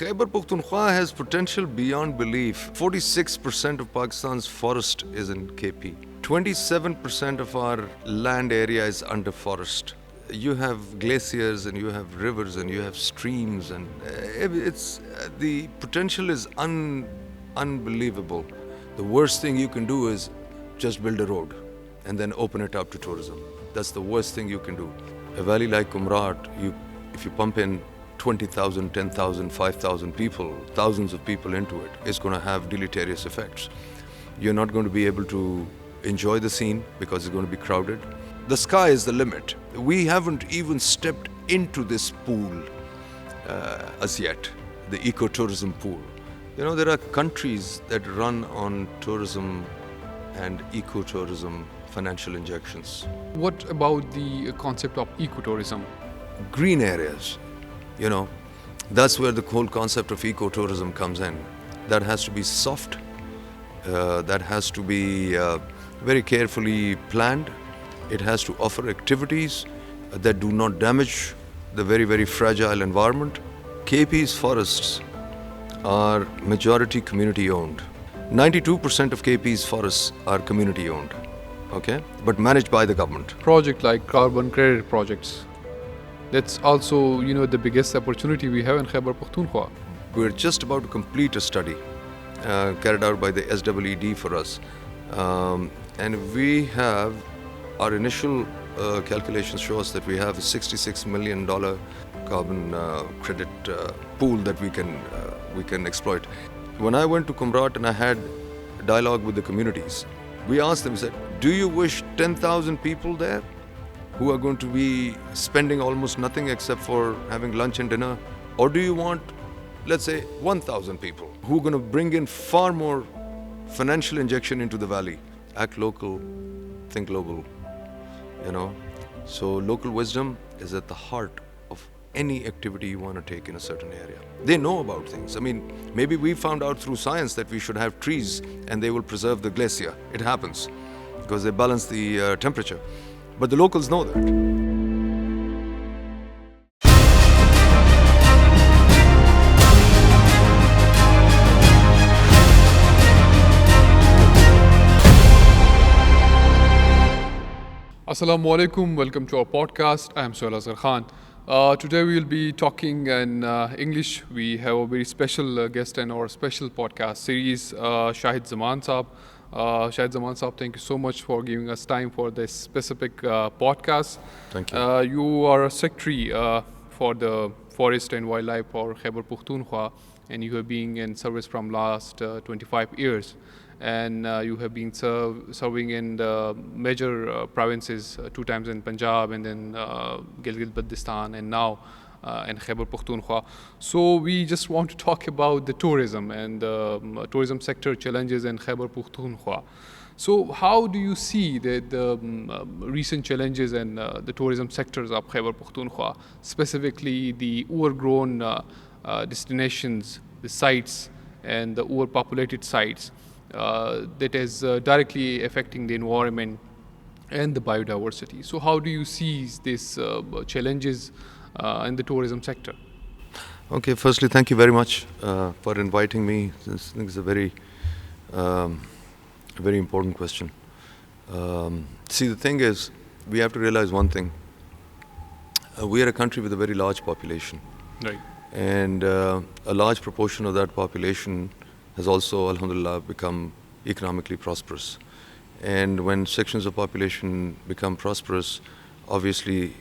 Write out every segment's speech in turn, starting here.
Khyber Pakhtunkhwa has potential beyond belief. 46% of Pakistan's forest is in KP. 27% of our land area is under forest. You have glaciers and you have rivers and you have streams, and the potential is unbelievable. The worst thing you can do is just build a road and then open it up to tourism. That's the worst thing you can do. A valley like Kumrat, if you pump in 20,000, 10,000, 5,000 people, thousands of people into it, it's going to have deleterious effects. You're not going to be able to enjoy the scene because it's going to be crowded. The sky is the limit. We haven't even stepped into this pool as yet, the ecotourism pool. You know, there are countries that run on tourism and ecotourism financial injections. What about the concept of ecotourism? Green areas, you know, that's where the whole concept of ecotourism comes in. That has to be soft, that has to be very carefully planned. It has to offer activities that do not damage the very, very fragile environment. KP's forests are majority community owned. 92% of KP's forests are community owned, okay, but managed by the government. Project like carbon credit projects. That's also, the biggest opportunity we have in Khyber Pakhtunkhwa. We're just about to complete a study carried out by the SEED for us. And we have, our initial calculations show us that we have a $66 million carbon credit pool that we can exploit. When I went to Kumrat and I had a dialogue with the communities, we asked them, said, do you wish 10,000 people there who are going to be spending almost nothing except for having lunch and dinner? Or do you want, let's say, 1,000 people who are going to bring in far more financial injection into the valley? Act local, think global, So local wisdom is at the heart of any activity you want to take in a certain area. They know about things. I mean, maybe we found out through science that we should have trees and they will preserve the glacier. It happens because they balance the temperature. But the locals know that. Assalamu alaikum, welcome to our podcast. I am Sohail Asghar Khan. Today we will be talking in English. We have a very special guest in our special podcast series, Shahid Zaman Saab. Shahid Zaman Saab, thank you so much for giving us time for this specific podcast. Thank you. You are a secretary for the Forest and Wildlife for Khyber Pakhtunkhwa, and you have been in service from last 25 years. And you have been serving in the major provinces, 2 times in Punjab and then Gilgit-Baltistan, and now in Khyber Pakhtunkhwa. So we just want to talk about the tourism and the tourism sector challenges in Khyber Pakhtunkhwa. So how do you see the recent challenges in the tourism sectors of Khyber Pakhtunkhwa, specifically the overgrown destinations, the sites, and the overpopulated sites? That is directly affecting the environment and the biodiversity. So how do you see these challenges in the tourism sector? Okay, firstly, thank you very much for inviting me. This is a very important question. See, the thing is, we have to realize one thing. We are a country with a very large population. Right. And a large proportion of that population has also, alhamdulillah, become economically prosperous. And when sections of population become prosperous, obviously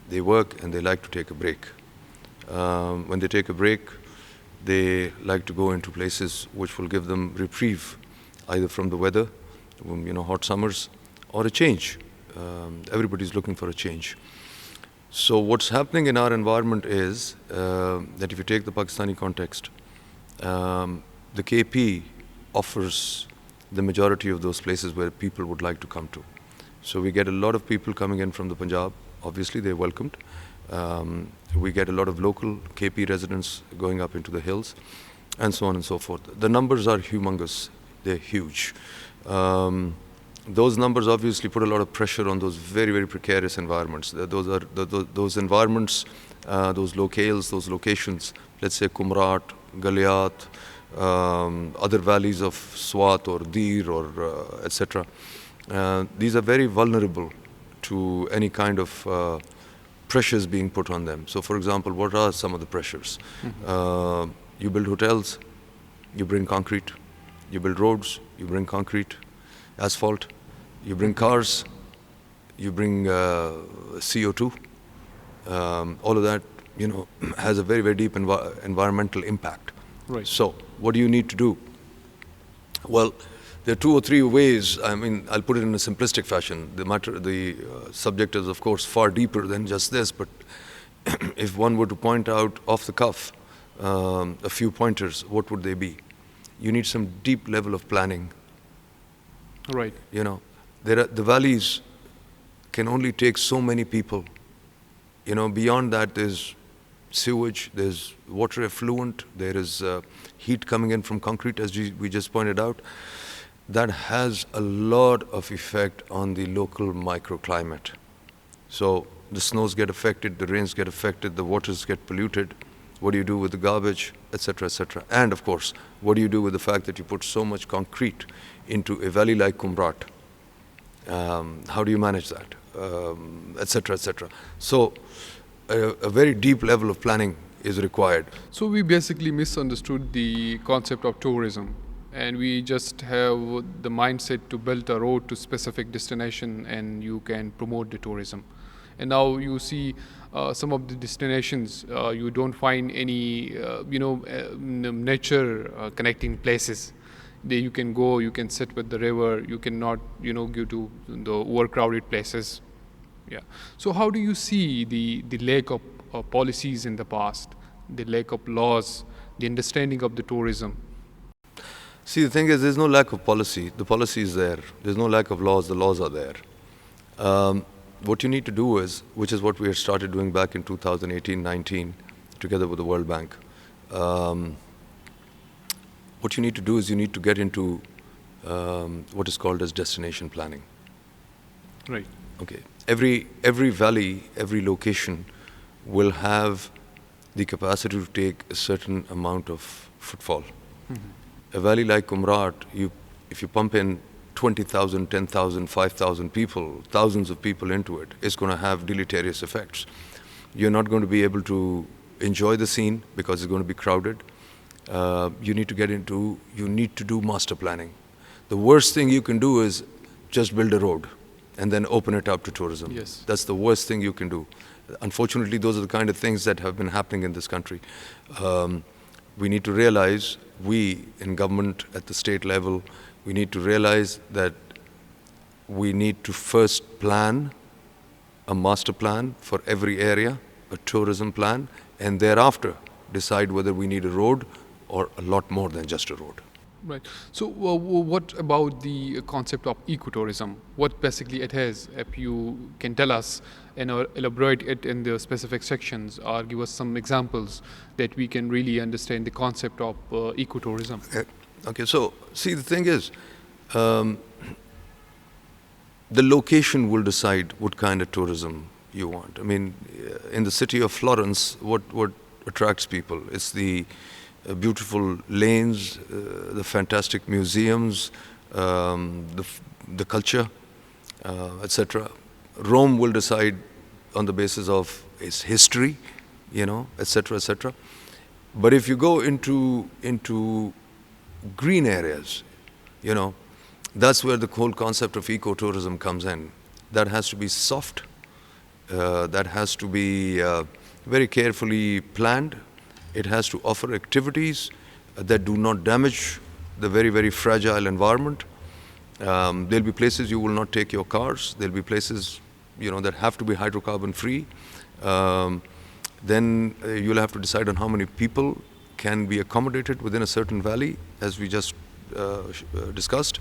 they work and they like to take a break. When they take a break, they like to go into places which will give them reprieve, either from the weather, hot summers, or a change. Everybody's looking for a change. So what's happening in our environment is that if you take the Pakistani context, the KP offers the majority of those places where people would like to come to. So we get a lot of people coming in from the Punjab. Obviously, they're welcomed. We get a lot of local KP residents going up into the hills, and so on and so forth. The numbers are humongous. They're huge. Those numbers obviously put a lot of pressure on those very, very precarious environments. Those environments those locales, those locations, let's say Kumrat, Galiat, other valleys of Swat or Dir or etc. These are very vulnerable to any kind of pressures being put on them. So for example, what are some of the pressures? You build hotels, you bring concrete. You build roads, you bring concrete, asphalt. You bring cars, you bring CO2. All of that, has a very, very deep environmental impact. Right. So what do you need to do? Well, there are 2 or 3 ways. I mean, I'll put it in a simplistic fashion. The subject is, of course, far deeper than just this, but if one were to point out off the cuff a few pointers, what would they be? You need some deep level of planning. Right. The valleys can only take so many people. Beyond that, there's sewage, there's water effluent, there is heat coming in from concrete, as we just pointed out. That has a lot of effect on the local microclimate. So the snows get affected, the rains get affected, the waters get polluted. What do you do with the garbage, etc., etc.? And of course, what do you do with the fact that you put so much concrete into a valley like Kumrat? How do you manage that, etc., etc.? So a very deep level of planning is required. So we basically misunderstood the concept of tourism, and we just have the mindset to build a road to specific destination and you can promote the tourism. And now you see some of the destinations, you don't find any, nature connecting places. There you can go, you can sit with the river, you cannot, go to the overcrowded places. Yeah. So how do you see the lack of policies in the past, the lack of laws, the understanding of the tourism? See, the thing is, there's no lack of policy. The policy is there. There's no lack of laws. The laws are there. What you need to do is, which is what we had started doing back in 2018-19, together with the World Bank. What you need to do is you need to get into what is called as destination planning. Right. Okay. Every valley, every location will have the capacity to take a certain amount of footfall. A valley like Kumrat, if you pump in 20,000, 10,000, 5,000 people, thousands of people into it, it's going to have deleterious effects. You're not going to be able to enjoy the scene because it's going to be crowded. You need to do master planning. The worst thing you can do is just build a road and then open it up to tourism. Yes. That's the worst thing you can do. Unfortunately, those are the kind of things that have been happening in this country. We need to realize, we in government at the state level, we need to realize that we need to first plan a master plan for every area, a tourism plan, and thereafter decide whether we need a road or a lot more than just a road. Right. So what about the concept of ecotourism? What basically it is, if you can tell us and elaborate it in the specific sections or give us some examples that we can really understand the concept of ecotourism. Okay, so see, the thing is, the location will decide what kind of tourism you want. I mean, in the city of Florence, what attracts people? It's the beautiful lanes, the fantastic museums, the culture, etc. Rome will decide on the basis of its history, etc., etc. But if you go into green areas, that's where the whole concept of ecotourism comes in. That has to be soft. That has to be very carefully planned. It has to offer activities that do not damage the very, very fragile environment. There'll be places you will not take your cars. There'll be places, that have to be hydrocarbon free. Then you'll have to decide on how many people can be accommodated within a certain valley, as we just discussed.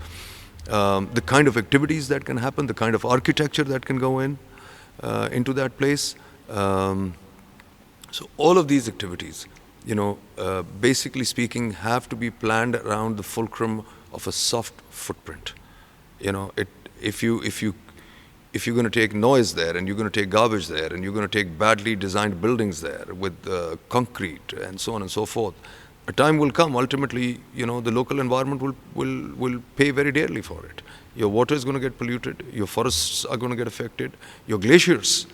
The kind of activities that can happen, the kind of architecture that can go into that place. So all of these activities, basically speaking, have to be planned around the fulcrum of a soft footprint. If you if you're going to take noise there, and you're going to take garbage there, and you're going to take badly designed buildings there with concrete and so on and so forth, a time will come, ultimately, the local environment will pay very dearly for it. Your water is going to get polluted, your forests are going to get affected, your glaciers,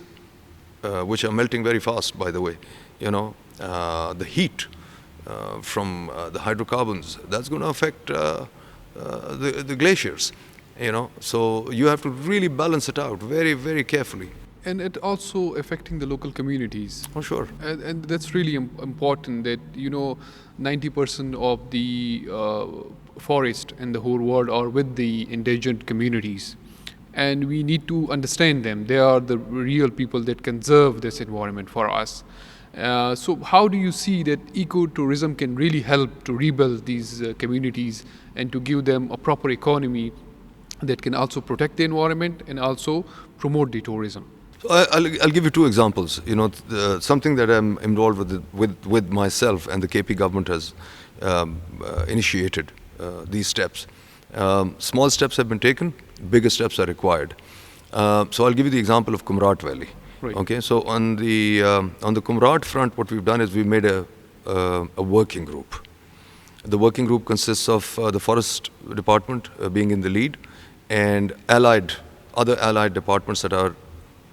which are melting very fast, by the way, the heat from the hydrocarbons, that's going to affect the glaciers, So you have to really balance it out very, very carefully. And it also affecting the local communities. Oh, sure. And that's really important that, 90% of the forest in the whole world are with the endangered communities. And we need to understand them. They are the real people that conserve this environment for us. So how do you see that ecotourism can really help to rebuild these communities and to give them a proper economy that can also protect the environment and also promote the tourism? So I'll give you two examples. Something that I'm involved with myself, and the KP government has initiated these steps. Small steps have been taken, bigger steps are required. So I'll give you the example of Kumrat Valley. Right. Okay, so on the Kumrat front, what we've done is we've made a working group. The working group consists of the Forest Department being in the lead, and other allied departments that are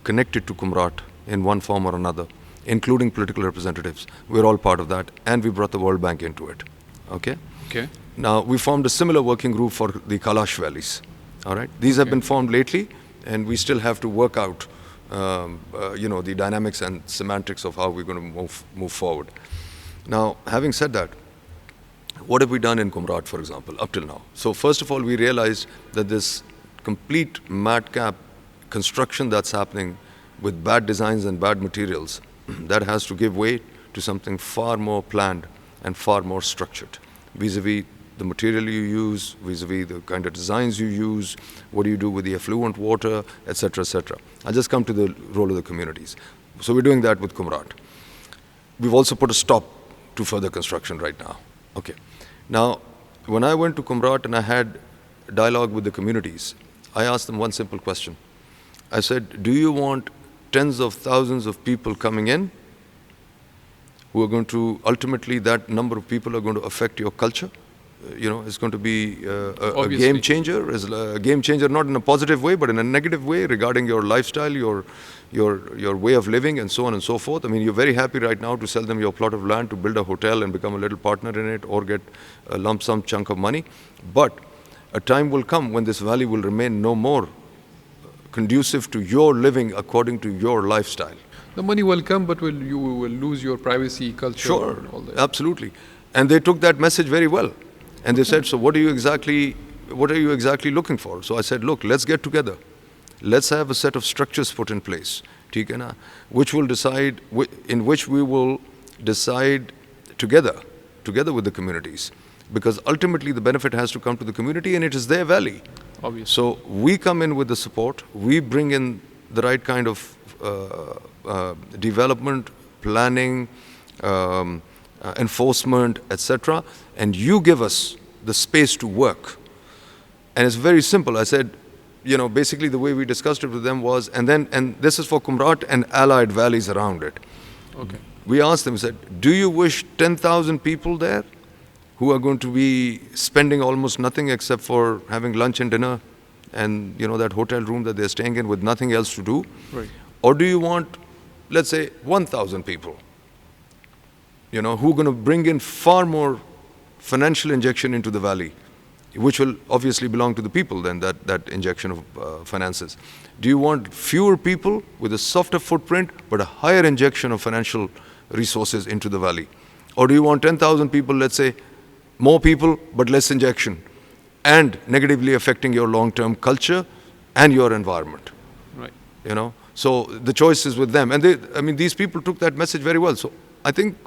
connected to Kumrat in one form or another, including political representatives. We're all part of that, and we brought the World Bank into it. Okay? Okay. Now, we formed a similar working group for the Kalash valleys. All right? These have been formed lately, and we still have to work out the dynamics and semantics of how we're going to move forward. Now, having said that, what have we done in Kumrat, for example, up till now? So first of all, we realized that this complete madcap construction that's happening with bad designs and bad materials, that has to give way to something far more planned and far more structured, vis-a-vis the material you use, vis-a-vis the kind of designs you use, what do you do with the effluent water, etc., etc. I'll just come to the role of the communities. So we're doing that with Kumrat. We've also put a stop to further construction right now. Okay. Now, when I went to Kumrat and I had dialogue with the communities, I asked them one simple question. I said, do you want tens of thousands of people coming in who are going to, ultimately that number of people are going to affect your culture? It's going to be a game changer. It's a game changer not in a positive way, but in a negative way regarding your lifestyle, your way of living, and so on and so forth. I mean, you're very happy right now to sell them your plot of land to build a hotel and become a little partner in it, or get a lump sum chunk of money. But a time will come when this valley will remain no more conducive to your living according to your lifestyle. The money will come, but you will lose your privacy, culture. Sure, and all that. Absolutely. And they took that message very well. And they said, so what are you exactly looking for? So I said, look, let's get together. Let's have a set of structures put in place, which will decide, in which we will decide together with the communities. Because ultimately the benefit has to come to the community, and it is their valley. Obviously. So we come in with the support, we bring in the right kind of development, planning, enforcement, etc., and you give us the space to work. And it's very simple. I said, basically the way we discussed it with them was, and this is for Kumrat and allied valleys around it. Okay. We asked them, we said, do you wish 10,000 people there who are going to be spending almost nothing except for having lunch and dinner and, that hotel room that they're staying in with nothing else to do? Right. Or do you want, let's say, 1,000 people, who are going to bring in far more financial injection into the valley, which will obviously belong to the people than that injection of finances? Do you want fewer people with a softer footprint but a higher injection of financial resources into the valley? Or do you want 10,000 people, let's say, more people but less injection, and negatively affecting your long-term culture and your environment? Right. So the choice is with them. And these people took that message very well. So I think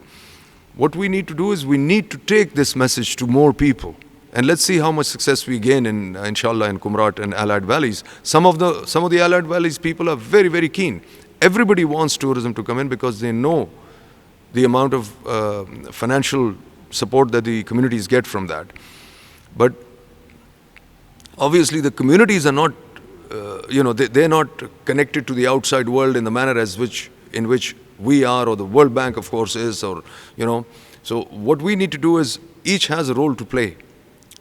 what we need to do is we need to take this message to more people. And let's see how much success we gain inshallah, in Kumrat and allied valleys. Some of the allied valleys people are very, very keen. Everybody wants tourism to come in because they know the amount of financial support that the communities get from that. But obviously the communities are not they're not connected to the outside world in the manner in which we are, or the World Bank, of course, is, or, So what we need to do is each has a role to play.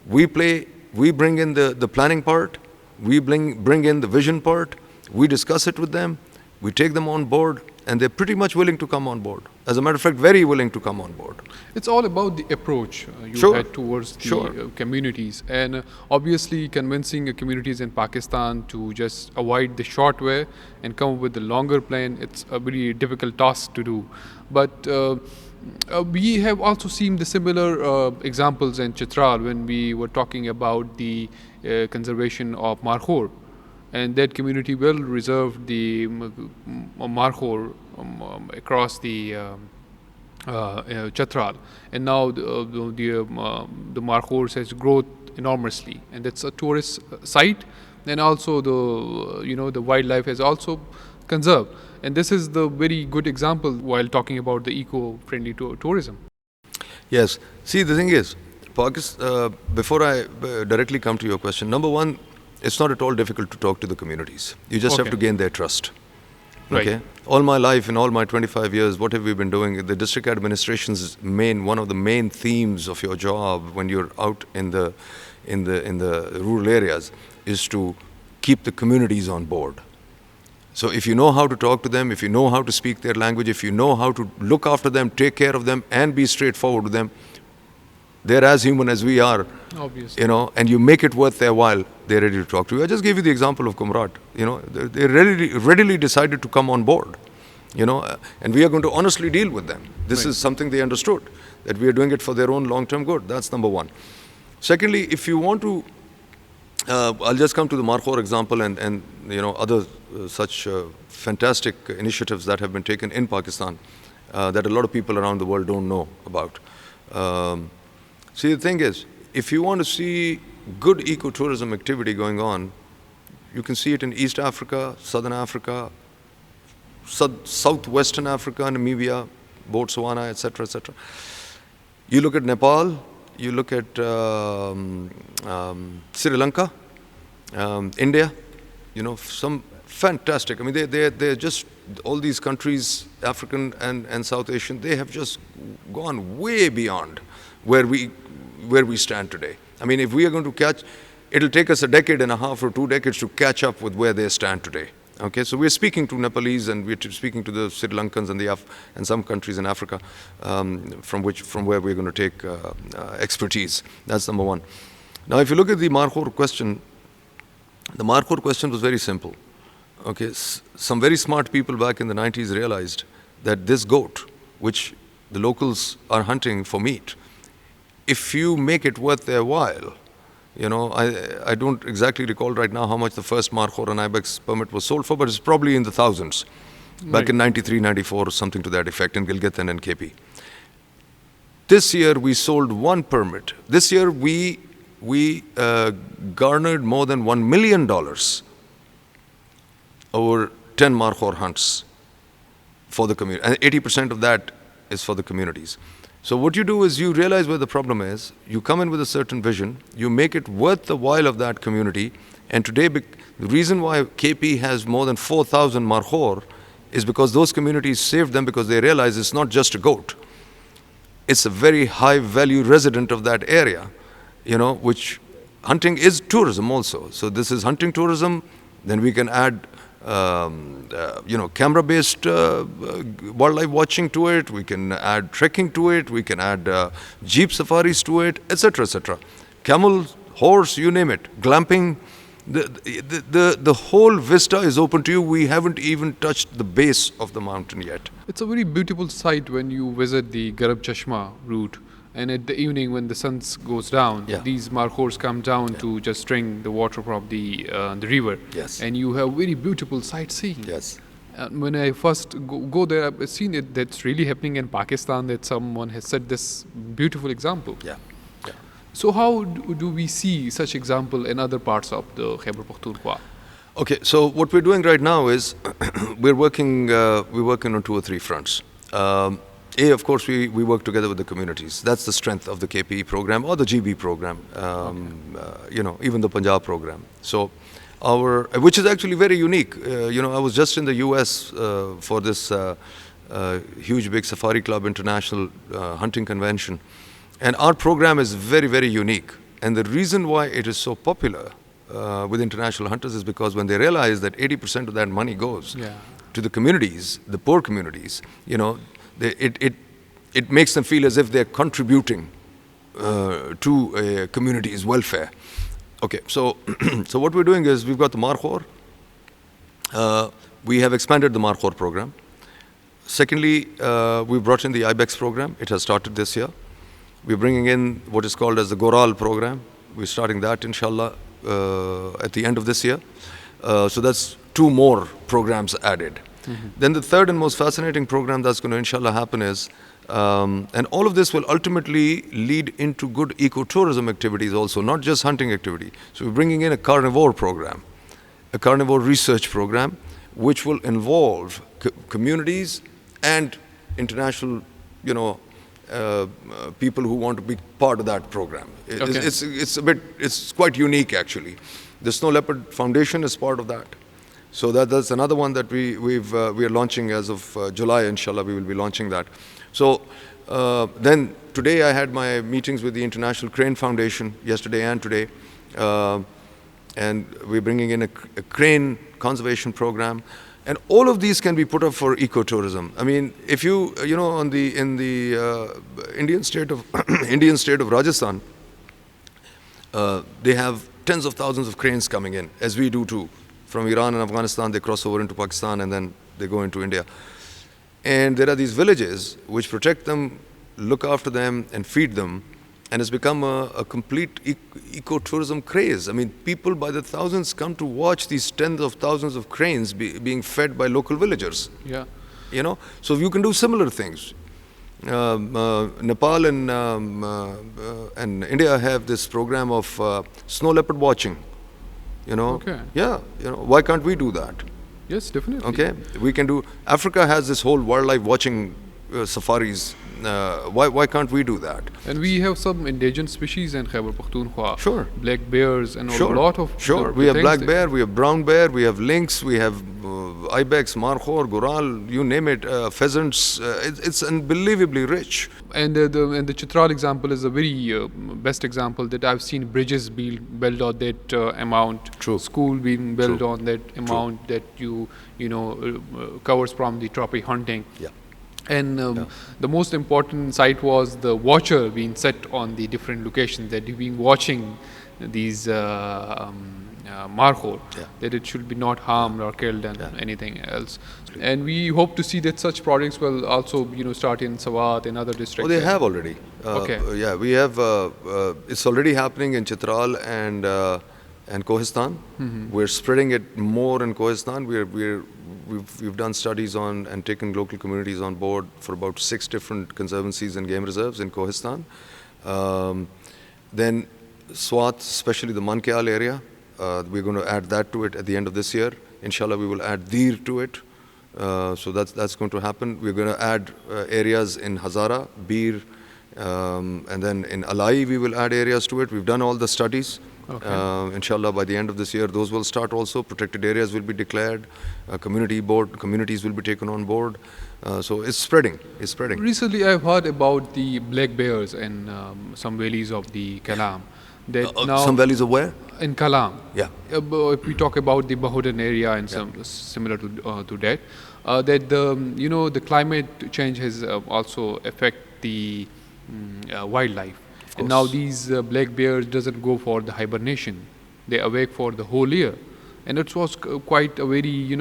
We bring in the planning part, we bring in the vision part, we discuss it with them, we take them on board, and they're pretty much willing to come on board. As a matter of fact, very willing to come on board. It's all about the approach you Sure. had towards the Sure. communities, and obviously convincing communities in Pakistan to just avoid the short way and come up with the longer plan. It's a very difficult task to do, but we have also seen the similar examples in Chitral when we were talking about the conservation of Markhor. And that community will reserve the Markhor across the Chitral, and now the Markhor has growth enormously, and it's a tourist site, and also the wildlife has also conserved, and this is the very good example while talking about the eco-friendly tourism. Yes. See, the thing is, before I directly come to your question, number one, it's not at all difficult to talk to the communities. You just have Okay. to gain their trust. Right. Okay. All my life, in all my 25 years, what have we been doing? The district administration's one of the main themes of your job when you're out in the rural areas is to keep the communities on board. So if you know how to talk to them, if you know how to speak their language, if you know how to look after them, take care of them, and be straightforward with them, they're as human as we are. Obviously. And you make it worth their while, they're ready to talk to you. I just gave you the example of Kumrat. They readily decided to come on board. And we are going to honestly deal with them. This Right. is something they understood, that we are doing it for their own long-term good. That's number one. Secondly, if you want to, I'll just come to the Markhor example and other such fantastic initiatives that have been taken in Pakistan that a lot of people around the world don't know about. See, the thing is, if you want to see good ecotourism activity going on, you can see it in East Africa, Southern Africa, Southwestern Africa, Namibia, Botswana, etc., etc. You look at Nepal, you look at Sri Lanka, India, some fantastic. I mean, they're just, all these countries, African and South Asian, they have just gone way beyond where we stand today. I mean, if we are going to catch, it'll take us a decade and a half or 2 decades to catch up with where they stand today. Okay, so we're speaking to Nepalese and we're speaking to the Sri Lankans and some countries in Africa from where we're going to take expertise. That's number one. Now, if you look at the Markhor question was very simple. Okay, some very smart people back in the 90s realized that this goat, which the locals are hunting for meat, if you make it worth their while, I don't exactly recall right now how much the first Markhor and Ibex permit was sold for, but it's probably in the thousands. Back in 93, 94, or something to that effect in Gilgit and KP. This year we sold one permit. This year we garnered more than $1 million over 10 Markhor hunts for the community, and 80% of that is for the communities. So what you do is you realize where the problem is, you come in with a certain vision, you make it worth the while of that community, and today the reason why KP has more than 4,000 Markhor is because those communities saved them because they realize it's not just a goat. It's a very high value resident of that area, which hunting is tourism also. So this is hunting tourism, then we can add camera-based wildlife watching to it, we can add trekking to it, we can add jeep safaris to it, etc., etc. Camel, horse, you name it, glamping, the whole vista is open to you. We haven't even touched the base of the mountain yet. It's a very beautiful sight when you visit the Garab Chashma route, and at the evening when the sun goes down, Yeah. these Markhors come down to just drink the water from the river. Yes. And you have very beautiful sightseeing. Yes. When I first go there, I've seen it. That's really happening in Pakistan. That someone has set this beautiful example. Yeah. Yeah. So how do we see such example in other parts of the Khyber Pakhtunkhwa? Okay, so what we're doing right now is we're working on 2 or 3 fronts. Of course, we work together with the communities. That's the strength of the KPE program or the GB program, even the Punjab program. So which is actually very unique. I was just in the US for this huge big Safari Club International hunting convention, and our program is very, very unique. And the reason why it is so popular with international hunters is because when they realize that 80% of that money goes to the communities, the poor communities, it makes them feel as if they're contributing to a community's welfare. Okay, so so what we're doing is we've got the Markhor. We have expanded the Markhor program. Secondly, we brought in the IBEX program. It has started this year. We're bringing in what is called as the Goral program. We're starting that, inshallah, at the end of this year. So that's 2 more programs added. Then the third and most fascinating program that's going to, inshallah, happen is, and all of this will ultimately lead into good ecotourism activities also, not just hunting activity. So we're bringing in a carnivore program, a carnivore research program, which will involve communities and international, people who want to be part of that program. It's quite unique actually. The Snow Leopard Foundation is part of that. So that's another one that we are launching as of July, inshallah. We will be launching that. So then today I had my meetings with the International Crane Foundation yesterday and today, and we're bringing in a crane conservation program, and all of these can be put up for ecotourism. I mean, if in the Indian state of Rajasthan, they have tens of thousands of cranes coming in, as we do too. From Iran and Afghanistan, they cross over into Pakistan and then they go into India. And there are these villages which protect them, look after them, and feed them. And it's become a complete ecotourism craze. I mean, people by the thousands come to watch these tens of thousands of cranes being fed by local villagers. Yeah. So you can do similar things. Nepal and India have this program of snow leopard watching. Okay. Yeah. Why can't we do that? Yes, definitely. Okay, we can do. Africa has this whole wildlife watching safaris. Why can't we do that? And we have some endangered species in Khyber Pakhtunkhwa. Sure. Black bears and a lot of. Sure. We have black bear, we have brown bear, we have lynx, we have ibex, markhor, goral, you name it, pheasants. It's unbelievably rich. And the Chitral example is a very best example that I've seen bridges being built on that amount. True. School being built True. on that amount that covers from the trophy hunting. Yeah. And the most important site was the watcher being set on the different locations that you've been watching these markhor, that it should be not harmed or killed and anything else. And we hope to see that such projects will also start in Sawat and other districts. Oh, they have already. Okay. Yeah, we have. It's already happening in Chitral and Kohistan. We're spreading it more in Kohistan. We've done studies on and taken local communities on board for about 6 different conservancies and game reserves in Kohistan. Then Swat, especially the Mankyal area, we're going to add that to it at the end of this year. Inshallah, we will add Dir to it. So that's going to happen. We're going to add areas in Hazara, Bir, and then in Alai we will add areas to it. We've done all the studies. Okay. Inshallah, by the end of this year, those will start also. Protected areas will be declared. Communities will be taken on board. So it's spreading. It's spreading. Recently, I've heard about the black bears in some valleys of the Kalam. Some valleys of where? In Kalam. Yeah. If we talk about the Bahudan area and some similar to that, that the climate change has also affect the wildlife. And now these black bears doesn't go for the hibernation; they awake for the whole year, and it was quite a very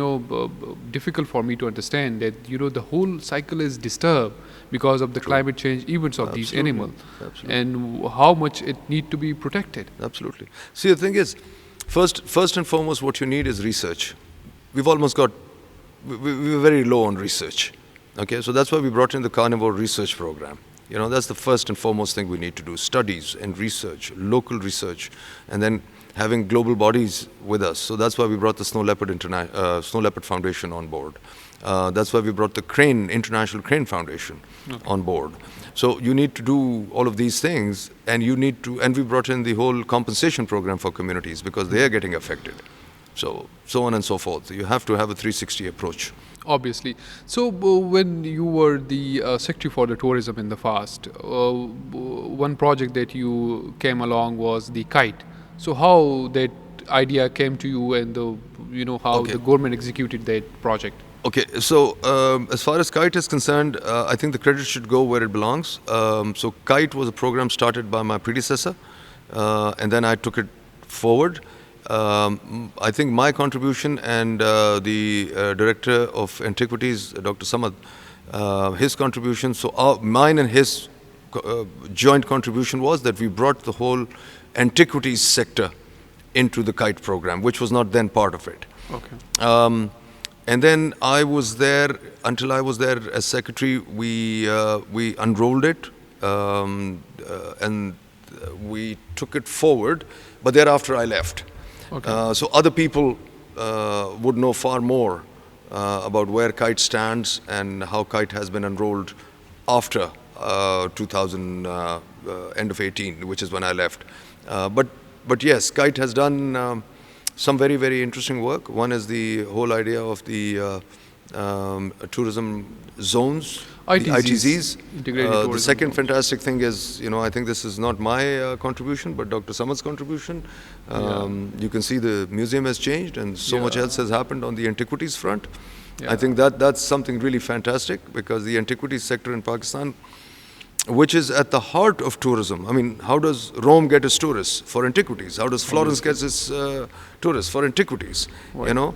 difficult for me to understand that the whole cycle is disturbed because of the climate change events of these animals, and how much it need to be protected. Absolutely. See, the thing is, first and foremost, what you need is research. We've almost got we're very low on research. Okay, so that's why we brought in the carnivore research program. That's the first and foremost thing we need to do: studies and research, local research, and then having global bodies with us. So that's why we brought the Snow Leopard Foundation on board. That's why we brought the International Crane Foundation on board. So you need to do all of these things, and we brought in the whole compensation program for communities because they are getting affected. So on and so forth. You have to have a 360 approach. Obviously. So when you were the secretary for the tourism in the past, one project that you came along was the kite. So how that idea came to you, and how Okay. the government executed that project? Okay, so as far as KITE is concerned, I think the credit should go where it belongs. So KITE was a program started by my predecessor, and then I took it forward. I think my contribution and the Director of Antiquities, Dr. Samad, his contribution, so mine and his joint contribution was that we brought the whole antiquities sector into the KITE program, which was not then part of it. Okay. And then I was there, until I was there as secretary, we unrolled it and we took it forward, but thereafter I left. Okay. So other people would know far more about where KITE stands and how KITE has been enrolled after 2000, end of 18, which is when I left. But yes, KITE has done some very, very interesting work. One is the whole idea of the tourism zones, ITZs, the ITZs. integrated The tourism second zones. fantastic thing is, I think this is not my contribution, but Dr. Samad's contribution. You can see the museum has changed, and so much Yeah. else has happened on the antiquities front. Yeah. I think that's something really fantastic, because the antiquities sector in Pakistan, which is at the heart of tourism. I mean, how does Rome get its tourists? For antiquities. How does Florence get its tourists? For antiquities. Right.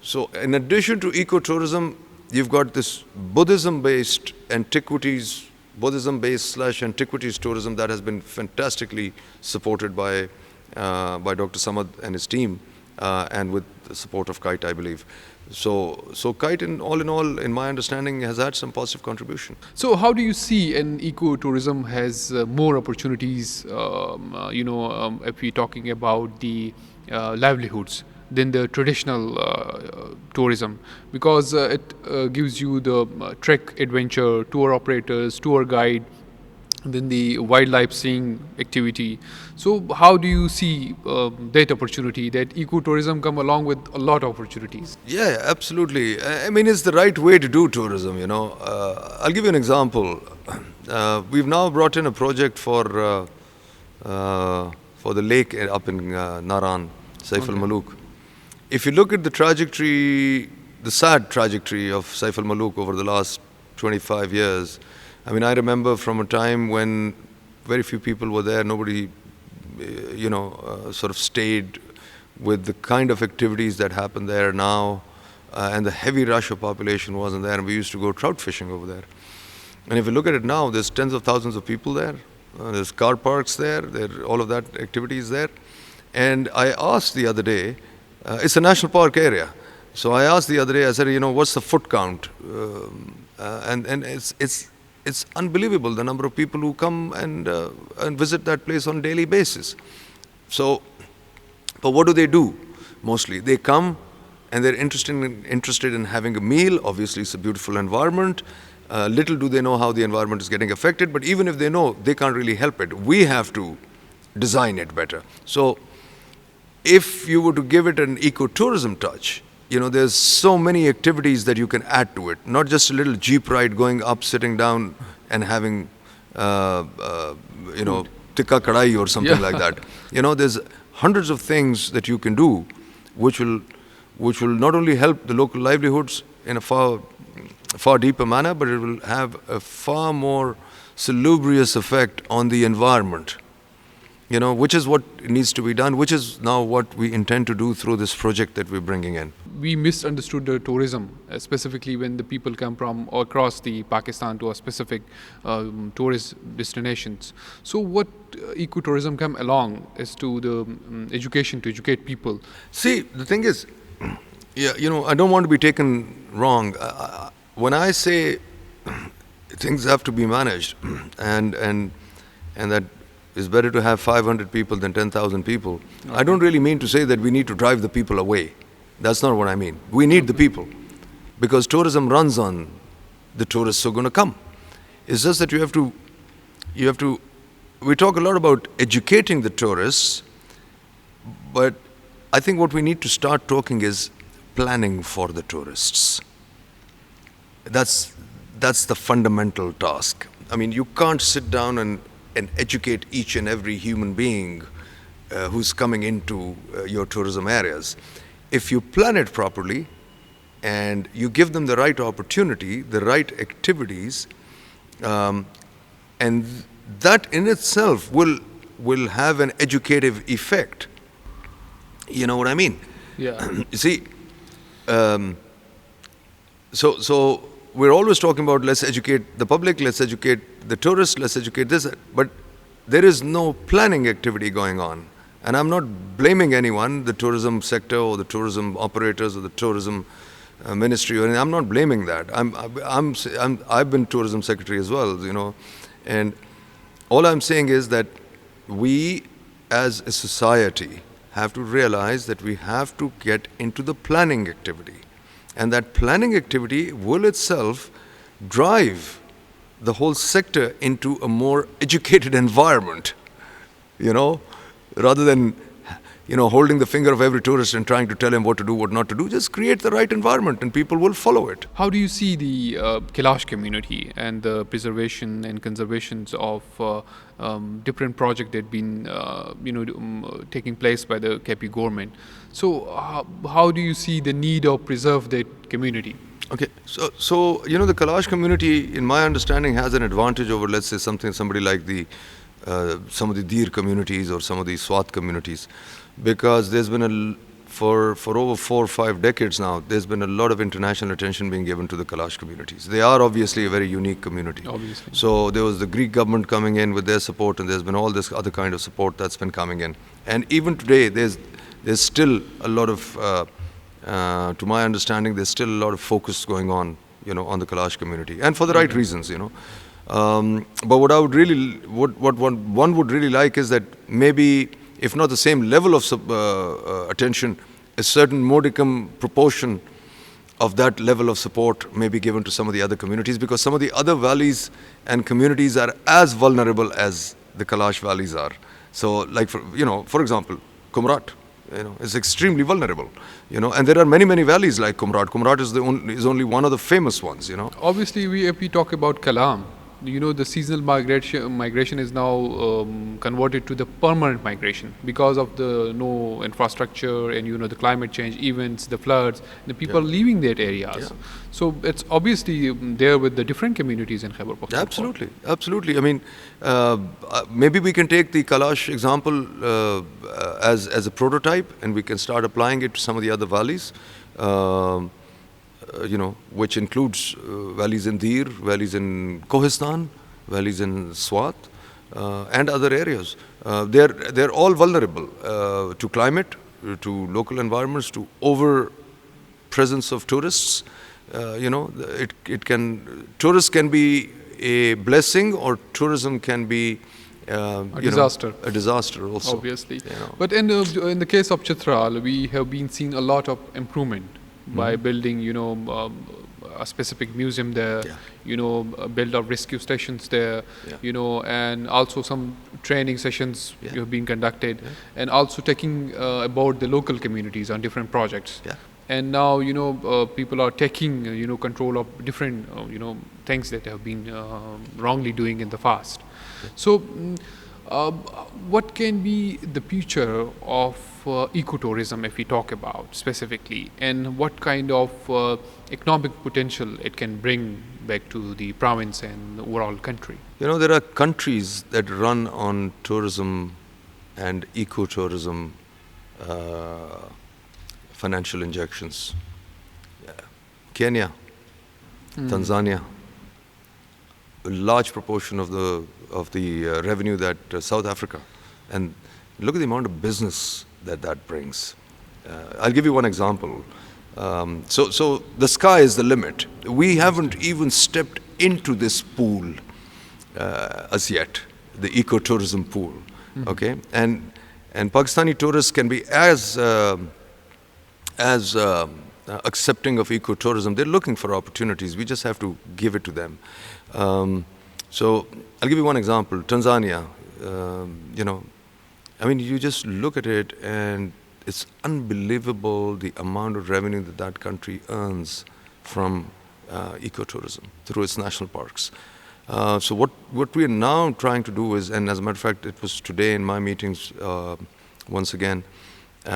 So in addition to ecotourism, you've got this Buddhism-based antiquities, Buddhism-based/antiquities tourism that has been fantastically supported by Dr. Samad and his team, and with the support of KITE, I believe. So KITE, in all, in my understanding, has had some positive contribution. So how do you see an ecotourism has more opportunities, if we're talking about the livelihoods than the traditional tourism? Because it gives you the trek adventure, tour operators, tour guide, then the wildlife seeing activity. So how do you see that opportunity, that ecotourism come along with a lot of opportunities? Yeah, absolutely. I mean, it's the right way to do tourism, I'll give you an example. We've now brought in a project for the lake up in Naran, Saif al-Maluk. If you look at the trajectory, the sad trajectory of Saif al-Maluk over the last 25 years, I mean, I remember from a time when very few people were there, nobody, sort of stayed with the kind of activities that happen there now, and the heavy rush of population wasn't there, and we used to go trout fishing over there. And if you look at it now, there's tens of thousands of people there, there's car parks there, all of that activity is there. And I asked the other day, it's a national park area, so I asked the other day, I said, what's the foot count? And it's unbelievable, the number of people who come and visit that place on a daily basis. So, but what do they do? Mostly, they come and they're interested in having a meal. Obviously, it's a beautiful environment. Little do they know how the environment is getting affected, but even if they know, they can't really help it. We have to design it better. So, if you were to give it an ecotourism touch, there's so many activities that you can add to it. Not just a little jeep ride going up, sitting down, and having, tikka kadai or something like that. There's hundreds of things that you can do, which will not only help the local livelihoods in a far deeper manner, but it will have a far more salubrious effect on the environment. Which is what needs to be done, which is now what we intend to do through this project that we're bringing in. We misunderstood the tourism, specifically when the people come from across the Pakistan to a specific tourist destinations. So what ecotourism come along is to the education, to educate people. See, the thing is, I don't want to be taken wrong. When I say things have to be managed, and that it's better to have 500 people than 10,000 people. Okay. I don't really mean to say that we need to drive the people away. That's not what I mean. We need the people, because tourism runs on the tourists who are going to come. It's just that you have to, we talk a lot about educating the tourists, but I think what we need to start talking is planning for the tourists. That's the fundamental task. I mean, you can't sit down and educate each and every human being who's coming into your tourism areas. If you plan it properly and you give them the right opportunity, the right activities, and that in itself will have an educative effect. You know what I mean? Yeah. You see, so we're always talking about let's educate the public, let's educate the tourists, let's educate this, but there is no planning activity going on. And I'm not blaming anyone, the tourism sector or the tourism operators or the tourism ministry or anything. I'm not blaming that. I've been tourism secretary as well, you know, and all I'm saying is that we as a society have to realize that we have to get into the planning activity. And that planning activity will itself drive the whole sector into a more educated environment, you know, rather than, you know, holding the finger of every tourist and trying to tell him what to do, what not to do. Just create the right environment and people will follow it. How do you see the Kailash community and the preservation and conservations of different projects that have been taking place by the KP government? So how do you see the need of preserve that community? Okay, so you know, the Kailash community, in my understanding, has an advantage over, let's say, somebody like some of the Dir communities or some of the Swat communities, because there's been for over 4 or 5 decades now, there's been a lot of international attention being given to the Kailash communities. They are obviously a very unique community. Obviously. So there was the Greek government coming in with their support, and there's been all this other kind of support that's been coming in. And even today, there's still a lot of, to my understanding, there's still a lot of focus going on, you know, on the Kailash community, and for the right reasons, you know. But what one would really like is that maybe, if not the same level of attention, a certain modicum proportion of that level of support may be given to some of the other communities, because some of the other valleys and communities are as vulnerable as the Kailash valleys are. So, like, for example, Kumrat, you know, is extremely vulnerable, you know, and there are many valleys like Kumrat. Kumrat is only one of the famous ones, you know. Obviously, if we talk about Kalam, you know, the seasonal migration is now converted to the permanent migration because of the no infrastructure and, you know, the climate change events, the floods, the people are leaving their areas. Yeah. So it's obviously there with the different communities in Khyber Pakhtunkhwa. Absolutely. I mean, maybe we can take the Kailash example as a prototype, and we can start applying it to some of the other valleys. You know, which includes valleys in Dir, valleys in Kohistan, valleys in Swat, and other areas. They're all vulnerable to climate, to local environments, to over presence of tourists. You know, tourists can be a blessing, or tourism can be a disaster also. Obviously, you know. But in the case of Chitral, we have been seeing a lot of improvement by building, you know, a specific museum there, you know, build up rescue stations there, you know, and also some training sessions have been conducted, and also taking about the local communities on different projects. And now, you know, people are taking, you know, control of different, you know, things that have been wrongly doing in the past. So, what can be the future of ecotourism, if we talk about specifically, and what kind of economic potential it can bring back to the province and the overall country? You know, there are countries that run on tourism and ecotourism financial injections. Kenya, Tanzania, a large proportion of the revenue that South Africa, and look at the amount of business that brings. I'll give you one example. So the sky is the limit. We haven't even stepped into this pool as yet, the ecotourism pool. Okay, and Pakistani tourists can be as accepting of ecotourism. They're looking for opportunities. We just have to give it to them. So I'll give you one example. Tanzania, you know, I mean, you just look at it, and it's unbelievable the amount of revenue that that country earns from ecotourism through its national parks. So what we are now trying to do is, and as a matter of fact, it was today in my meetings once again,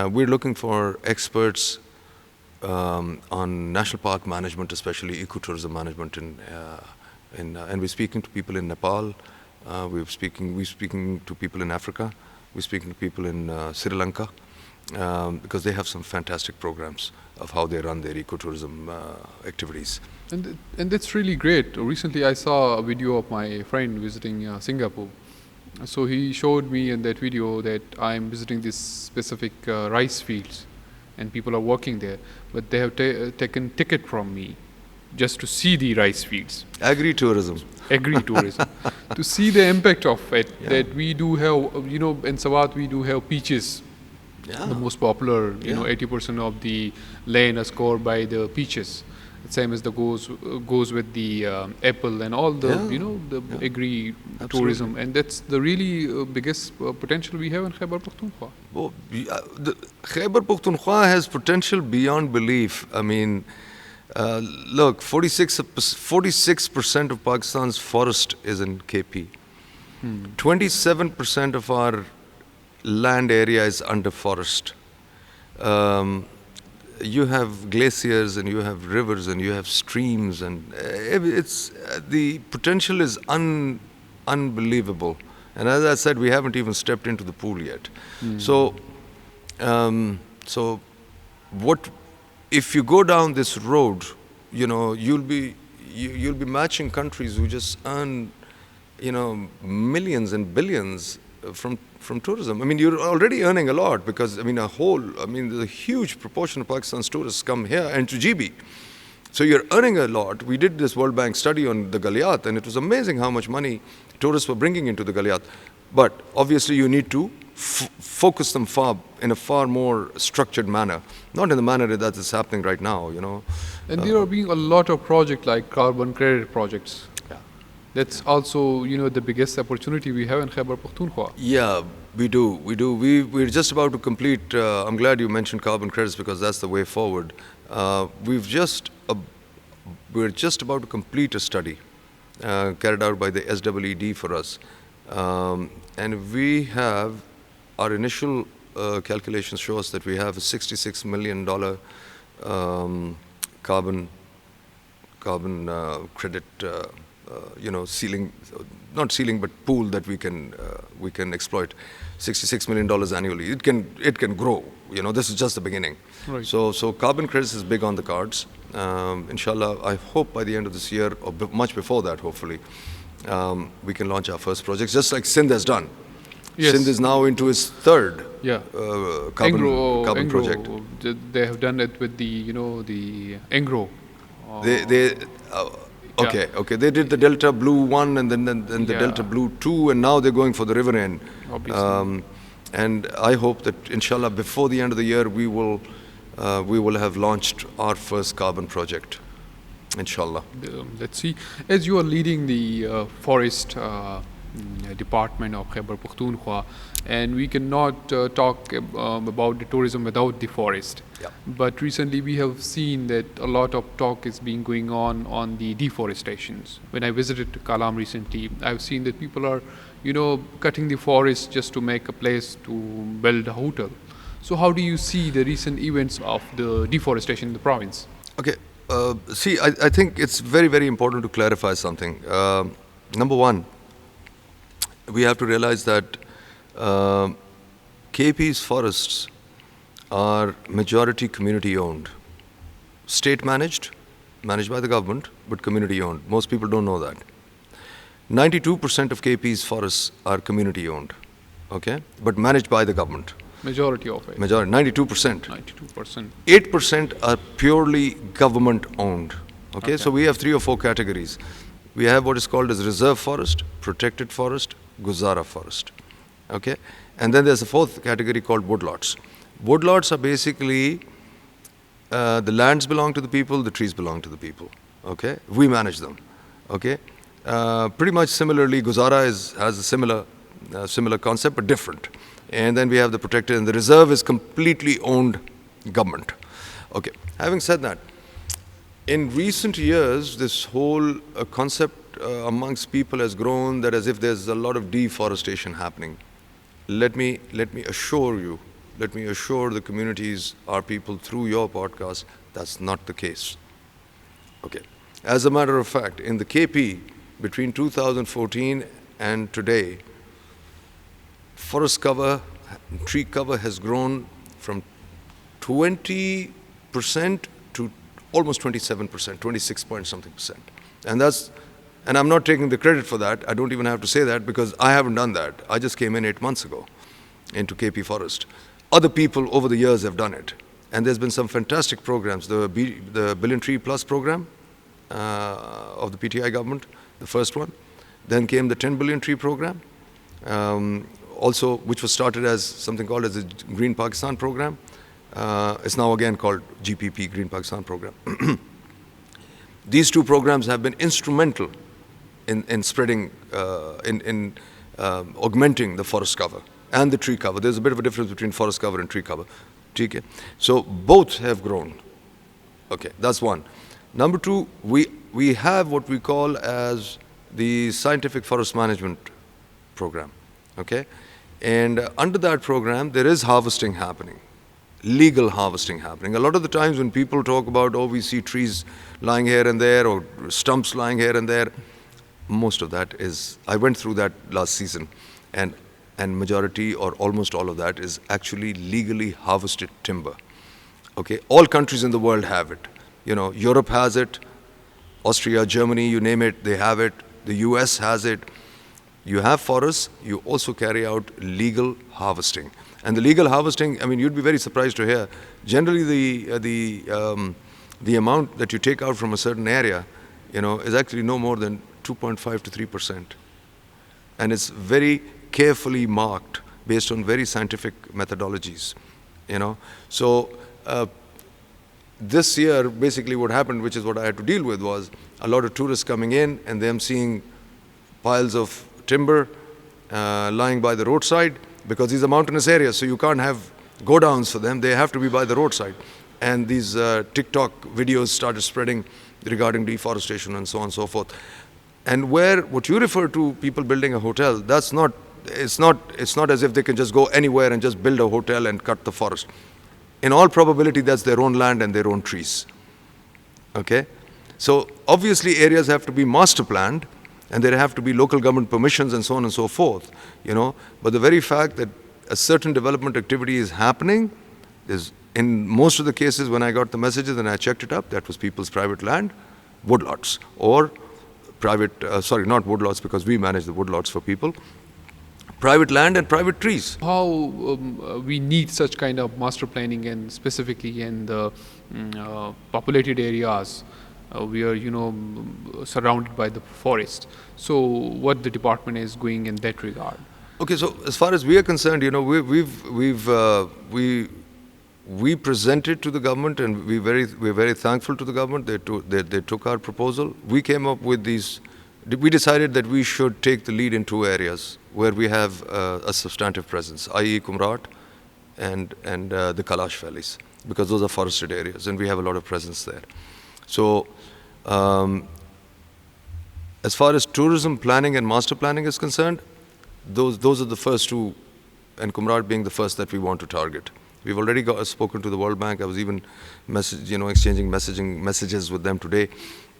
we're looking for experts on national park management, especially ecotourism management, and we're speaking to people in Nepal. We're speaking to people in Africa. We're speaking to people in Sri Lanka because they have some fantastic programs of how they run their ecotourism activities. And that's really great. Recently, I saw a video of my friend visiting Singapore. So he showed me in that video that I'm visiting this specific rice fields, and people are working there, but they have taken ticket from me just to see the rice fields. Agri-tourism. Agri-tourism. To see the impact of it, Yeah. that we do have, in Sawat we do have peaches. Yeah. The most popular, Yeah. 80% of the land is covered by the peaches. Same as the goes with the apple and all the, Yeah. the Yeah. agri-tourism. Absolutely. And that's the really biggest potential we have in Khyber Pakhtunkhwa. Oh, the Khyber Pakhtunkhwa has potential beyond belief. I mean, look, 46% of Pakistan's forest is in KP. 27% of our land area is under forest. You have glaciers and you have rivers and you have streams, and it's the potential is unbelievable. And as I said, we haven't even stepped into the pool yet. So what if you go down this road? You'll be matching countries who just earn millions and billions from tourism. I mean, you're already earning a lot because there's a huge proportion of Pakistan's tourists come here and to GB. So you're earning a lot. We did this World Bank study on the Galiat, and it was amazing how much money tourists were bringing into the Galiat. But obviously you need to focus them in a far more structured manner, not in the manner that is happening right now, And there are being a lot of projects like carbon credit projects. Yeah. That's also, the biggest opportunity we have in Khyber Pakhtunkhwa. Yeah, we do. We're just about to complete, I'm glad you mentioned carbon credits because that's the way forward. We're just about to complete a study carried out by the SEED for us. And we have, our initial calculations show us that we have a $66 million carbon credit, ceiling, not ceiling, but pool that we can exploit. $66 million annually. It can grow. This is just the beginning. Right. So carbon credits is big on the cards. Inshallah, I hope by the end of this year, or much before that, hopefully, we can launch our first projects, just like Sindh has done. Yes. Sindh is now into its third carbon Engro, project. They have done it with the, the Engro. Okay. They did the Delta Blue 1 and then the Delta Blue 2, and now they're going for the River End. Obviously. And I hope that, inshallah, before the end of the year, we will have launched our first carbon project. Inshallah. Let's see. As you are leading the forest department of Khyber Pakhtunkhwa, and we cannot talk about the tourism without the forest. Yeah. But recently we have seen that a lot of talk is being going on the deforestations. When I visited Kalam recently, I've seen that people are, cutting the forest just to make a place to build a hotel. So how do you see the recent events of the deforestation in the province? Okay. I think it's very, very important to clarify something. Number one, we have to realize that KP's forests are majority community owned. State managed by the government, but community owned. Most people don't know that. 92% of KP's forests are community owned, okay, but managed by the government. Majority of it. 92%. 92%. 8% are purely government owned. Okay, so we have 3 or 4 categories. We have what is called as reserve forest, protected forest, Guzara forest. Okay, and then there's a 4th category called woodlots. Woodlots are basically the lands belong to the people, the trees belong to the people. Okay, we manage them. Okay, pretty much similarly, Guzara has a similar concept but different. And then we have the protected, and the reserve is completely owned government. Okay, having said that, in recent years, this whole concept amongst people has grown that as if there's a lot of deforestation happening. Let me assure you, let me assure the communities, our people through your podcast, that's not the case. Okay. As a matter of fact, in the KP, between 2014 and today, forest cover, tree cover has grown from 20% to almost 27%, 26 point something percent. And I'm not taking the credit for that. I don't even have to say that because I haven't done that. I just came in 8 months ago into KP Forest. Other people over the years have done it. And there's been some fantastic programs. The Billion Tree Plus program of the PTI government, the first one. Then came the 10 billion tree program, also which was started as something called as the Green Pakistan program. It's now again called GPP, Green Pakistan program. These two programs have been instrumental in spreading, augmenting the forest cover and the tree cover. There's a bit of a difference between forest cover and tree cover. Okay? So both have grown. Okay, that's one. Number two, we have what we call as the Scientific Forest Management Program. Okay? And under that program, there is harvesting happening, legal harvesting happening. A lot of the times when people talk about, oh, we see trees lying here and there or stumps lying here and there, most of that is, I went through that last season, and majority or almost all of that is actually legally harvested timber. Okay, all countries in the world have it. You know, Europe has it, Austria, Germany, you name it, they have it. The US has it. You have forests, you also carry out legal harvesting. And the legal harvesting, I mean, you'd be very surprised to hear, generally the amount that you take out from a certain area, you know, is actually no more than 2.5 to 3%. And it's very carefully marked based on very scientific methodologies, you know. So this year, basically what happened, which is what I had to deal with, was a lot of tourists coming in and them seeing piles of timber lying by the roadside, because these are mountainous areas, so you can't have go-downs for them. They have to be by the roadside. And these TikTok videos started spreading regarding deforestation and so on and so forth. And what you refer to people building a hotel, it's not as if they can just go anywhere and just build a hotel and cut the forest. In all probability, that's their own land and their own trees. Okay? So obviously areas have to be master planned, and there have to be local government permissions and so on and so forth, you know. But the very fact that a certain development activity is happening is, in most of the cases when I got the messages and I checked it up, that was people's private land, woodlots, or private, sorry, not woodlots because we manage the woodlots for people, private land and private trees. How we need such kind of master planning, and specifically in the populated areas we are, you know, surrounded by the forest. So what the department is going in that regard? Okay, so as far as we are concerned, you know, we presented to the government, and we're very thankful to the government. They took our proposal. We came up with these. We decided that we should take the lead in two areas where we have a substantive presence, i.e. Kumrat and the Kalash valleys, because those are forested areas and we have a lot of presence there. So as far as tourism planning and master planning is concerned, those are the first two, and Kumrat being the first that we want to target. We've already spoken to the World Bank. I was even exchanging messages with them today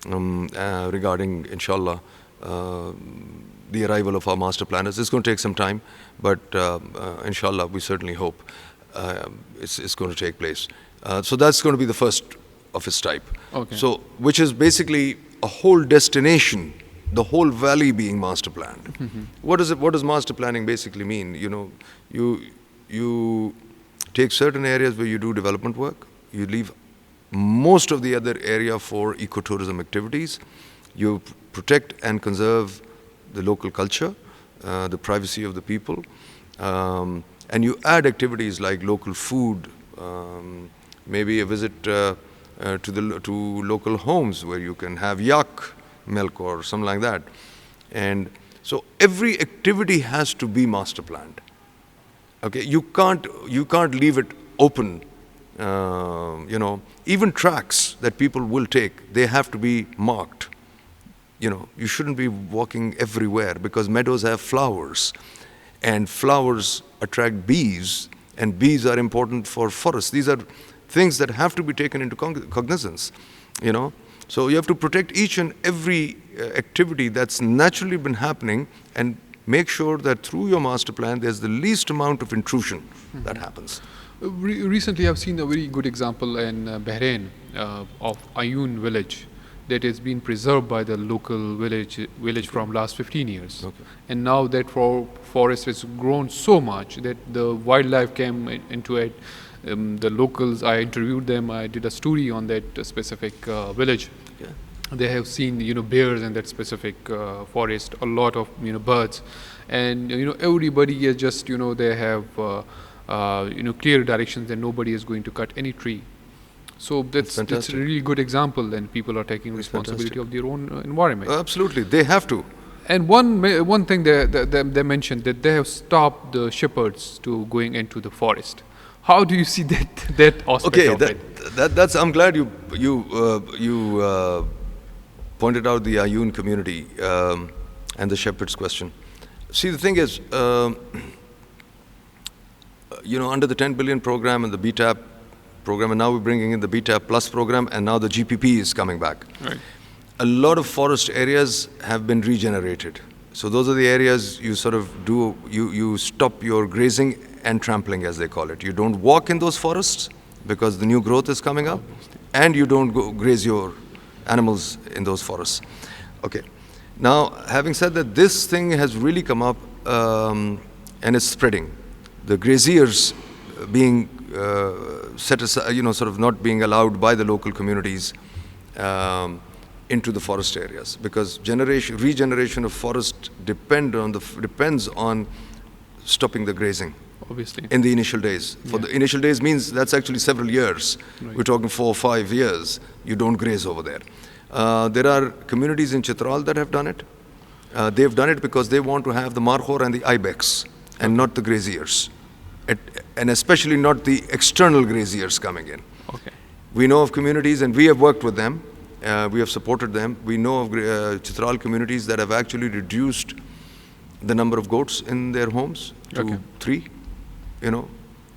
regarding, inshallah, the arrival of our master planners. It's going to take some time, but inshallah, we certainly hope it's going to take place. So that's going to be the first of its type. Okay. So, which is basically a whole destination, the whole valley being master planned. Mm-hmm. What does master planning basically mean? You know, you take certain areas where you do development work, you leave most of the other area for ecotourism activities, you protect and conserve the local culture, the privacy of the people, and you add activities like local food, maybe a visit to local homes where you can have yak milk or something like that. And so every activity has to be master planned. Okay, you can't leave it open. Even tracks that people will take, they have to be marked. You shouldn't be walking everywhere because meadows have flowers, and flowers attract bees, and bees are important for forests. These are things that have to be taken into cognizance. So you have to protect each and every activity that's naturally been happening, and make sure that through your master plan there's the least amount of intrusion that happens. Recently, I've seen a very good example in Bahrain of Ayun village that has been preserved by the local village from last 15 years. Okay. And now that forest has grown so much that the wildlife came into it. The locals, I interviewed them, I did a story on that specific village. Yeah. They have seen bears in that specific forest, a lot of birds, and everybody is just they have clear directions and nobody is going to cut any tree. So that's a really good example, and people are taking responsibility of their own environment. Absolutely, they have to. And one thing they mentioned that they have stopped the shepherds to going into the forest. How do you see that aspect of it? That's. I'm glad you pointed out the Ayun community and the shepherds question. See, the thing is, under the 10 billion program and the BTAP program, and now we're bringing in the BTAP Plus program, and now the GPP is coming back. Right. A lot of forest areas have been regenerated. So those are the areas you sort of do, you stop your grazing and trampling, as they call it. You don't walk in those forests because the new growth is coming up, and you don't go graze your animals in those forests. Okay. Now, having said that, this thing has really come up and it's spreading. The graziers being set aside, sort of not being allowed by the local communities into the forest areas, because regeneration of forest depends on stopping the grazing. Obviously. In the initial days. For the initial days means that's actually several years. Right. We're talking 4 or 5 years. You don't graze over there. There are communities in Chitral that have done it. They've done it because they want to have the markhor and the ibex, and not the graziers. And especially not the external graziers coming in. Okay. We know of communities, and we have worked with them. We have supported them. We know of Chitral communities that have actually reduced the number of goats in their homes to 3.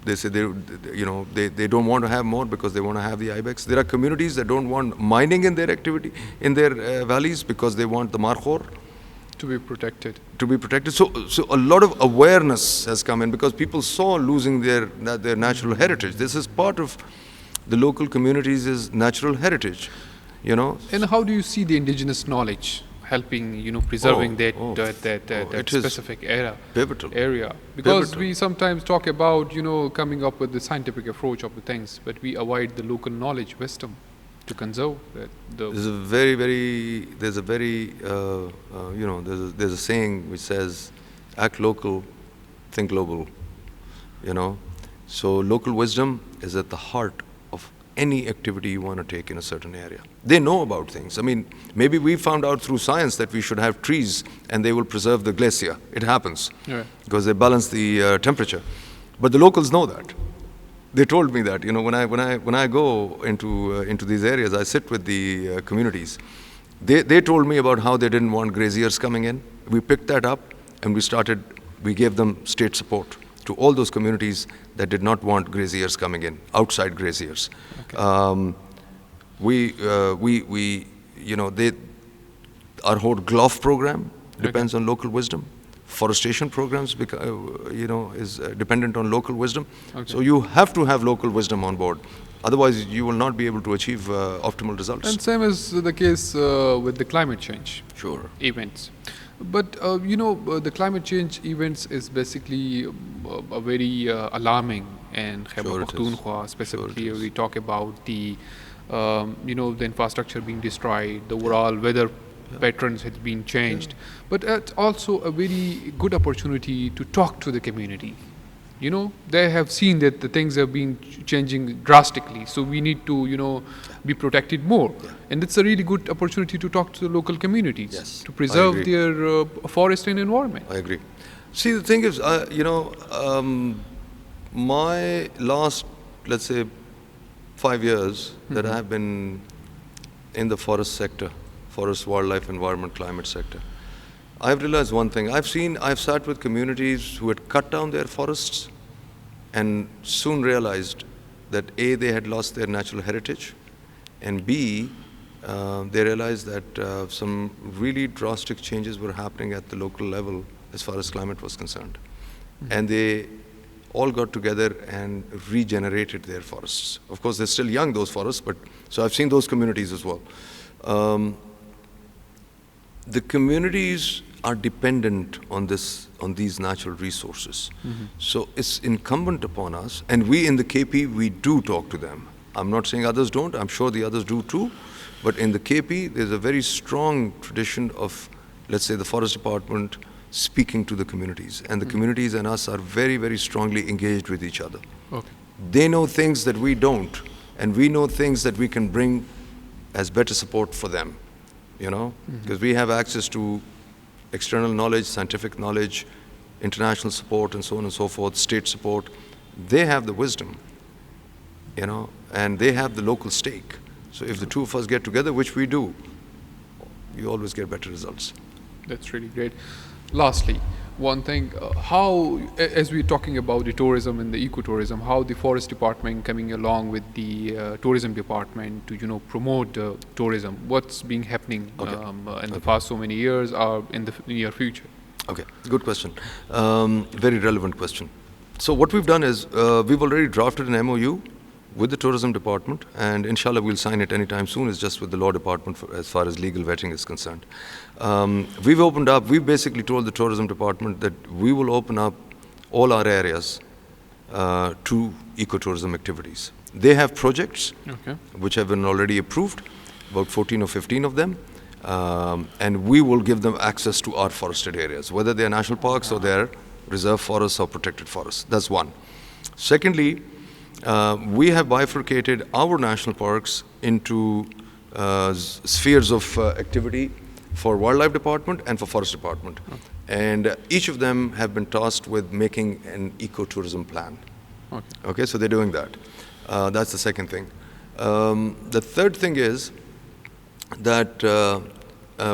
They say they don't want to have more because they want to have the ibex. There are communities that don't want mining in their activity, in their valleys, because they want the markhor to be protected. So a lot of awareness has come in because people saw losing their natural heritage. This is part of the local communities' natural heritage. And how do you see the indigenous knowledge helping, preserving that specific area? Because we sometimes talk about, coming up with the scientific approach of the things, but we avoid the local knowledge, wisdom to conserve that. There's a saying which says, act local, think global, So local wisdom is at the heart of any activity you want to take in a certain area. They know about things. I mean, maybe we found out through science that we should have trees and they will preserve the glacier. It happens because they balance the temperature. But the locals know that. They told me that, when I go into these areas, I sit with the communities. They told me about how they didn't want graziers coming in. We picked that up and we gave them state support to all those communities that did not want graziers coming in, outside graziers. Okay. Our whole GLOF program depends on local wisdom. Forestation programs, is dependent on local wisdom. Okay. So you have to have local wisdom on board. Otherwise, you will not be able to achieve optimal results. And same is the case with the climate change events. But, the climate change events is basically a very alarming, and Khyber Pakhtunkhwa specifically, we talk about the infrastructure being destroyed, the overall weather patterns has been changed. But it's also a very good opportunity to talk to the community. They have seen that the things have been changing drastically, so we need to, be protected more. And it's a really good opportunity to talk to the local communities to preserve their forest and environment. I agree. See, the thing is, My last, let's say, 5 years that I have been in the forest sector, forest, wildlife, environment, climate sector, I've realized one thing. I've sat with communities who had cut down their forests and soon realized that A, they had lost their natural heritage, and B, they realized that some really drastic changes were happening at the local level as far as climate was concerned. And they all got together and regenerated their forests. Of course, they're still young, those forests, but so I've seen those communities as well. The communities are dependent on these natural resources. So it's incumbent upon us, and we in the KP, we do talk to them. I'm not saying others don't, I'm sure the others do too, but in the KP, there's a very strong tradition of, let's say, the Forest Department speaking to the communities, and the communities and us are very, very strongly engaged with each other. Okay. They know things that we don't, and we know things that we can bring as better support for them, you know, because we have access to external knowledge, scientific knowledge, international support, and so on and so forth, state support. They have the wisdom, you know, and they have the local stake. So if the two of us get together, which we do, you always get better results. That's really great. Lastly, one thing, how, as we're talking about the tourism and the ecotourism, how the forest department coming along with the tourism department to, you know, promote tourism, what's been happening in the past so many years or in the near future? Okay, good question. Very relevant question. So what we've done is, we've already drafted an MOU with the tourism department, and inshallah we'll sign it anytime soon. It's just with the law department as far as legal vetting is concerned. We've basically told the tourism department that we will open up all our areas to ecotourism activities. They have projects which have been already approved, about 14 or 15 of them, and we will give them access to our forested areas, whether they're national parks or they're reserve forests or protected forests. That's one. Secondly, we have bifurcated our national parks into spheres of activity for wildlife department and for forest department. And each of them have been tasked with making an ecotourism plan. Okay, so they're doing that. That's the second thing. The third thing is that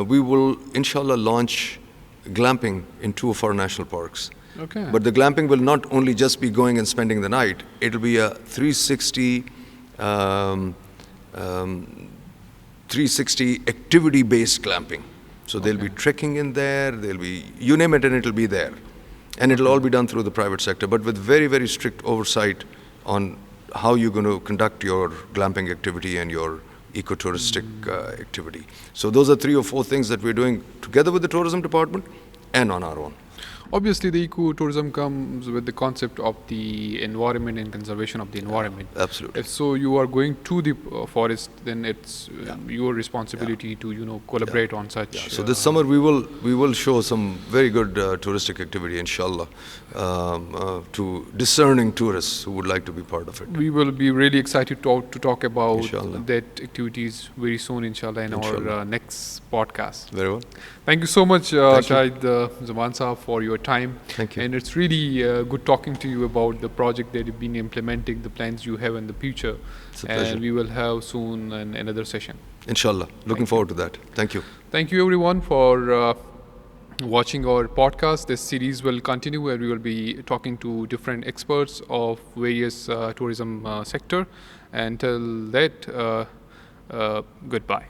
we will, inshallah, launch glamping in 2 of our national parks. Okay. But the glamping will not only just be going and spending the night. It'll be a 360 activity-based glamping. So there'll be trekking in there, there'll be, you name it, and it'll be there. And it'll all be done through the private sector, but with very, very strict oversight on how you're going to conduct your glamping activity and your ecotouristic activity. So those are 3 or 4 things that we're doing together with the tourism department and on our own. Obviously, the ecotourism comes with the concept of the environment and conservation of the environment. Absolutely. If so you are going to the forest, then it's your responsibility to, you know, collaborate on such. So this summer we will show some very good touristic activity, inshallah, to discerning tourists who would like to be part of it. We will be really excited to talk about Inshallah. that activities very soon, inshallah, in our next podcast. Very well. Thank you so much, Shahid Zaman Saab, for your time. Thank you. And it's really good talking to you about the project that you've been implementing, the plans you have in the future. It's a pleasure. And we will have soon another session. Inshallah. Looking forward to that. Thank you. Thank you everyone for watching our podcast. This series will continue where we will be talking to different experts of various tourism sector. Until that, goodbye.